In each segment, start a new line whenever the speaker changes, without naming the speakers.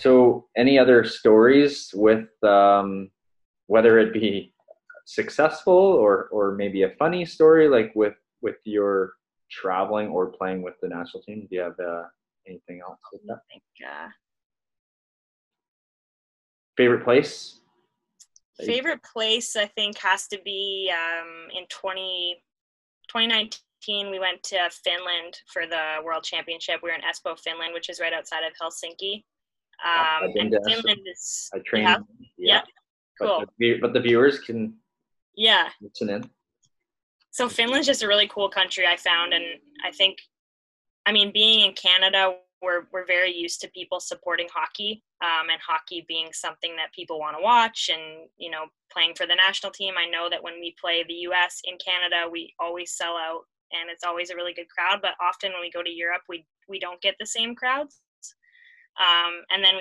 So any other stories with whether it be successful or maybe a funny story like with your traveling or playing with the national team? Do you have anything else with
I
that?
think
Favorite place?
favorite place I think has to be in 2019 we went to Finland for the World Championship. We were in Espoo, Finland, which is right outside of Helsinki.
I've been
And
to
Finland is,
I
you have?
trained, yeah,
Yeah, cool.
but the viewers can
Yeah.
listen in.
So Finland's just a really cool country I found, and I think, I mean, being in Canada, we're very used to people supporting hockey, and hockey being something that people want to watch, and playing for the national team. I know that when we play the U.S. in Canada, we always sell out, and it's always a really good crowd. But often when we go to Europe, we don't get the same crowds. And then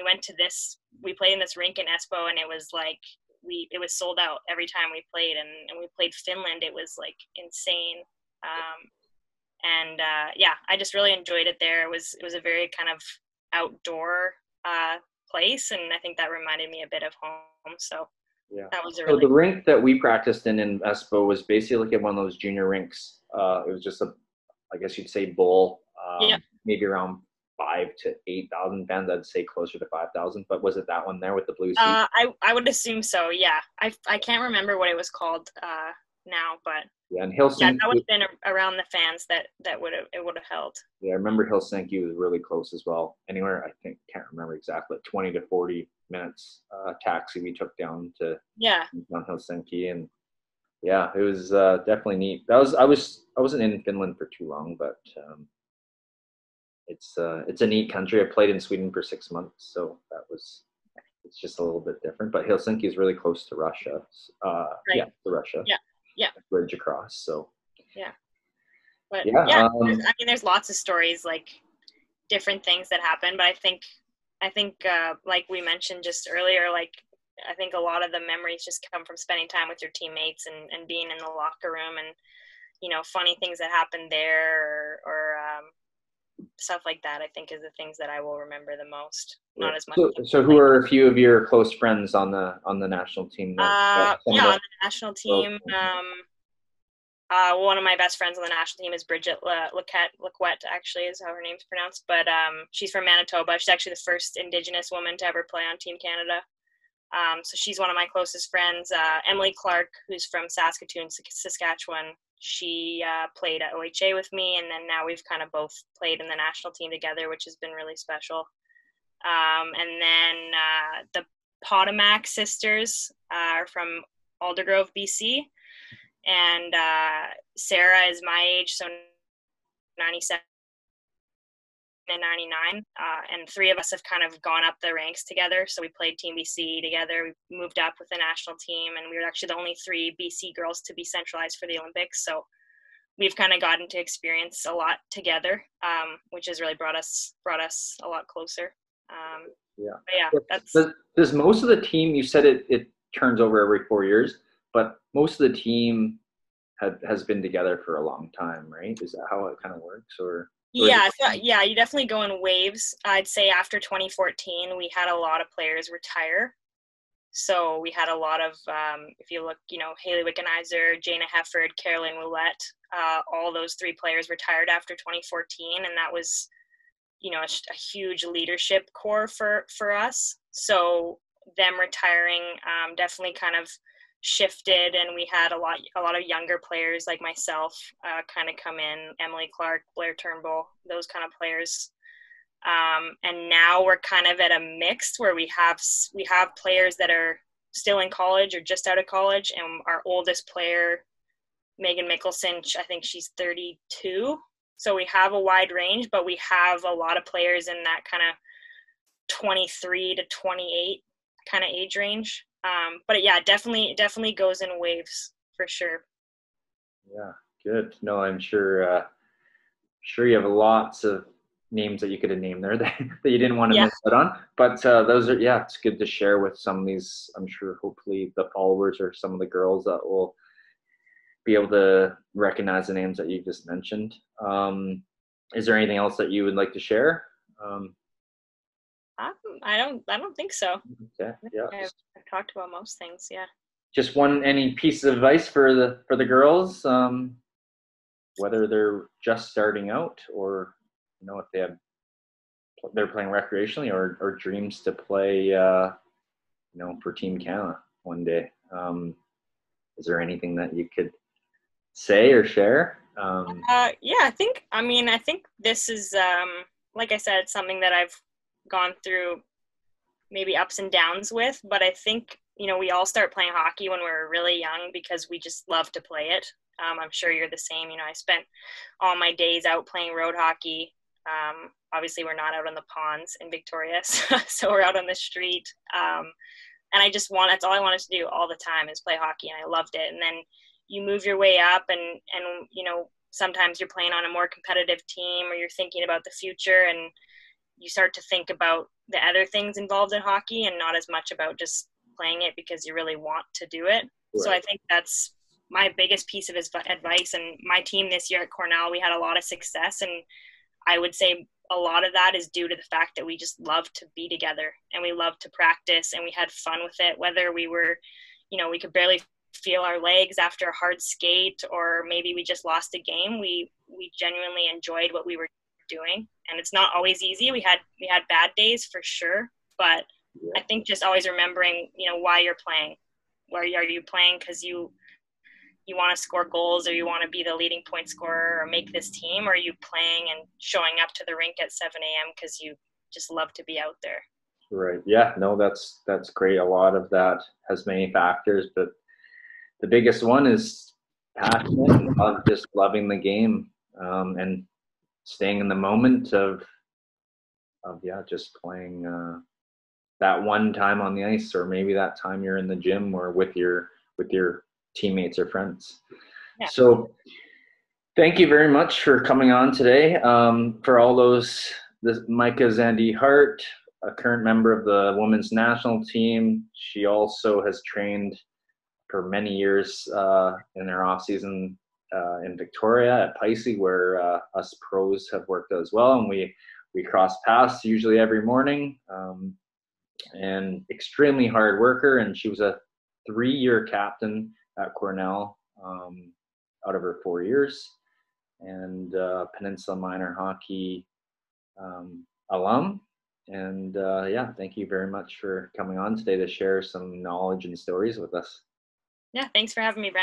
we played in this rink in Espoo, and it was like it was sold out every time we played, and we played Finland. It was like insane. Yeah, I just really enjoyed it there. It was a very kind of outdoor place, and I think that reminded me a bit of home. So
Yeah.
that was a
So
really
the rink that we practiced in Espoo was basically like one of those junior rinks. It was just I guess you'd say bowl,
yeah.
maybe around 5,000 to 8,000 fans. I'd say closer to 5,000. But was it that one there with the blue seat?
I would assume so. Yeah, I can't remember what it was called now, but
Yeah, and
yeah, that would
Helsinki.
have been around the fans that would have held.
Yeah, I remember Helsinki was really close as well. Anywhere, I think, can't remember exactly, 20 to 40 minutes taxi we took down to
Yeah.
down Helsinki, and yeah, it was definitely neat. I wasn't in Finland for too long, but it's a neat country. I played in Sweden for 6 months, so it's just a little bit different. But Helsinki is really close to Russia. Yeah,
Right.
to Russia,
Yeah. Yeah.
bridge across. So
Yeah. But
yeah,
yeah, I mean, there's lots of stories, like different things that happen. But I think like we mentioned just earlier, like I think a lot of the memories just come from spending time with your teammates and being in the locker room, and funny things that happened there, or stuff like that. I think is the things that I will remember the most.
yeah.
Not as much.
So who are a few of your close friends on the national team then? Some of
Yeah,
the
on the national
girls.
team, one of my best friends on the national team is Bridget Laquette, actually, is how her name's pronounced. But she's from Manitoba. She's actually the first Indigenous woman to ever play on Team Canada. So she's one of my closest friends. Emily Clark, who's from Saskatoon, Saskatchewan, she played at OHA with me, and then now we've kind of both played in the national team together, which has been really special. And then the Potomac sisters are from Aldergrove, BC, and Sarah is my age, so 97 and 99, and three of us have kind of gone up the ranks together. So we played Team BC together. We moved up with the national team, and we were actually the only three BC girls to be centralized for the Olympics. So we've kind of gotten to experience a lot together, which has really brought us a lot closer.
Yeah.
But yeah, that's
Does most of the team, you said it turns over every 4 years, but most of the team has been together for a long time, right? Is that how it kind of works, or is
yeah, so, yeah. You definitely go in waves. I'd say after 2014, we had a lot of players retire. So we had a lot of, if you look, Haley Wickenheiser, Jana Hefford, Caroline Roulette, all those three players retired after 2014, and that was, a huge leadership core for us. So them retiring definitely kind of shifted, and we had a lot of younger players like myself kind of come in, Emily Clark, Blair Turnbull, those kind of players. And now we're kind of at a mix where we have players that are still in college or just out of college, and our oldest player, Megan Mickelson, I think she's 32. So we have a wide range, but we have a lot of players in that kind of 23 to 28 kind of age range. But yeah, definitely goes in waves for sure.
yeah, good. No, I'm sure you have lots of names that you could have named there that you didn't want to
Yeah.
miss out on. But those are, yeah, it's good to share with some of these. I'm sure hopefully the followers or some of the girls that will be able to recognize the names that you just mentioned. Is there anything else that you would like to share?
I don't think so.
Okay,
I think
yeah.
I've talked about most things. Yeah.
Just any piece of advice for the girls, whether they're just starting out or if they're playing recreationally or dreams to play for Team Canada one day. Is there anything that you could say or share?
Yeah, I think this is, like I said, it's something that I've gone through maybe ups and downs with, but I think, we all start playing hockey when we're really young because we just love to play it. I'm sure you're the same. I spent all my days out playing road hockey. Obviously, we're not out on the ponds in Victoria, so we're out on the street. And that's all I wanted to do all the time is play hockey, and I loved it. And then you move your way up, and sometimes you're playing on a more competitive team, or you're thinking about the future, and you start to think about the other things involved in hockey and not as much about just playing it because you really want to do it. Right. So I think that's my biggest piece of advice. And my team this year at Cornell, we had a lot of success, and I would say a lot of that is due to the fact that we just love to be together and we love to practice and we had fun with it, whether we were, we could barely feel our legs after a hard skate, or maybe we just lost a game. We genuinely enjoyed what we were doing, and it's not always easy. We had bad days for sure, but I think just always remembering, why you're playing. Why are you playing? Because you want to score goals, or you want to be the leading point scorer or make this team, or are you playing and showing up to the rink at 7 a.m. because you just love to be out there?
Right. Yeah. No, that's great. A lot of that has many factors, but the biggest one is passion and just loving the game, and staying in the moment of just playing that one time on the ice, or maybe that time you're in the gym or with your teammates or friends. Yeah. So thank you very much for coming on today. For all this Micah Zandee-Hart, a current member of the women's national team. She also has trained for many years in her off season in Victoria at Pisces, where us pros have worked as well, and we cross paths usually every morning. And extremely hard worker, and she was a 3-year captain at Cornell out of her 4 years, and Peninsula Minor Hockey alum. And thank you very much for coming on today to share some knowledge and stories with us.
Yeah, thanks for having me, Brandon.